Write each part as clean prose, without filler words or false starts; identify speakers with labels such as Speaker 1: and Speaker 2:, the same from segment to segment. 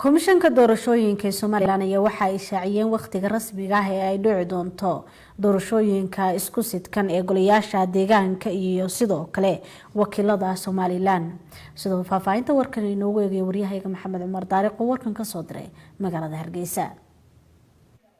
Speaker 1: komishanka doorashooyinka Soomaaliland ayaa waxa ay shaaciyeen waqtiga rasmiga ah ee ay dhici doonto doorashooyinka isku sidkan ee golayaasha deegaanka iyo sidoo kale wakiilada Soomaaliland. Sidoo faafahinta warkan inoogu eegay wariyahayga Maxamed Cumar Daariq oo warkan ka soo diray magaalada Hargeysa.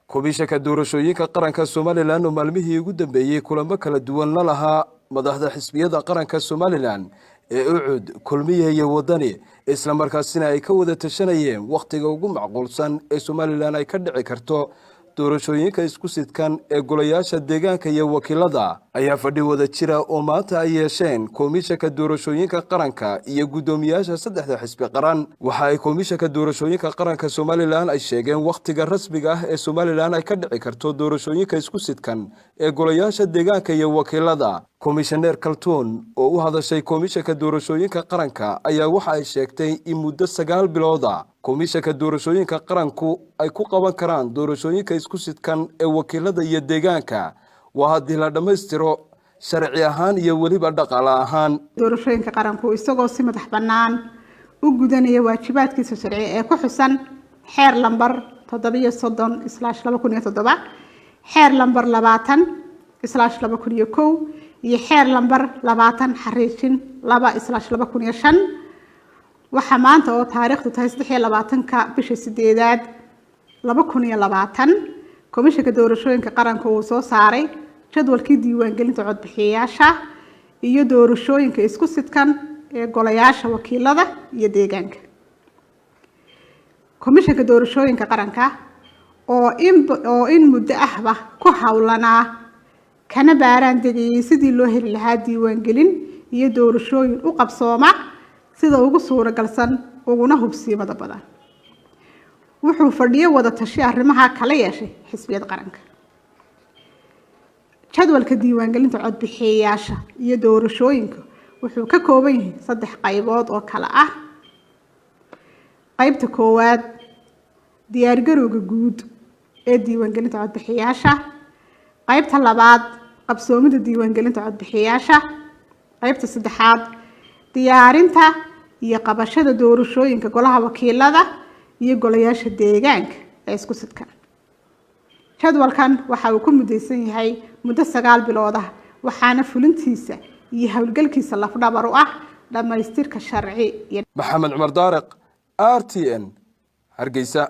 Speaker 2: komishanka doorashooyinka qaranka Soomaaliland oo maalmihii ugu dambeeyay kulamo kala duwan la lahaa madaxda xisbiyada qaranka Soomaaliland ee ucud kulmiye iyo wadani isla markaasina ay ka wada tashanayeen waqtiga ugu macquulsan ee Soomaaliland ay ka dhici karto doorashooyinka isku sidkan ee golayaasha deegaanka iyo wakiilada ayaa fadhi wada jira oo maanta ay yeesheen komishanka doorashooyinka qaranka iyo gudoomiyaasha saddexda xisbi qaran. waxa ay komishanka doorashooyinka qaranka Soomaaliland ay sheegeen waqtiga rasmiga ah ee Soomaaliland ay ka dhici karto doorashooyinka isku sidkan ee golayaasha deegaanka iyo wakiilada. Commissioner Kaltuun oo u hadashay komishanka doorashooyinka qaranka ayaa waxa ay sheegtay in muddo 9 bilood ah komishanka doorashooyinka qaranku ay ku qaban karaan doorashooyinka isku sidkan ee wakiilada iyo deegaanka waa hadii la dhameystiro sharci ahaan iyo waliba dhaqaale ahaan.
Speaker 3: doorashooyinka qaranku isagoo si madax bannaan u gudanaya waajibaadkiisa sharci ee ku xusan xeer lambar 730/2007 xeer lambar 20/2001 iyo xeer lambar 20/2/2005 waxa maanta oo taariikhdu tahay 23 bisha 8 2020 komishanka doorashooyinka qaranka uu soo saaray jadwalkii diiwaangelinta codbixiyayaasha iyo doorashooyinka isku sidkan ee golayaasha wakiilada iyo deegaanka. komishanka doorashooyinka qaranka oo in muddo ahba ku hawlanaa kana baaraan degayay sidii loo heli lahaa diiwaangelin iyo doorashooyin u qabsooma sida ugu suuragalsan uguna hubsiimada badan. wuxuu fadhiyo wada tashi arrimaha kala yeeshay xisbiyada qaranka. jadwalka diiwaangelinta codbixiyayaasha iyo doorashooyinka wuxuu ka kooban yahay 3 qaybood oo kala ah. qaybta koowaad diyaargarowga guud ee diiwaangelinta codbixiyayaasha. qaybta labaad qabsoomida diiwaangelinta codbixiyayaasha. qaybta saddexaad diyaarinta iyo qabashada doorashooyinka golaha wakiilada iyo golayaasha deegaanka ee isku sidkan. jadwalkan waxa uu ku mudaysan yahay muddo 9 bilood ah waxaana fulintiisa iyo hawlgalkiisa lafdhabar u ah dhamaystirka sharci.
Speaker 2: Maxamed Cumar Daariq RTN Hargeysa.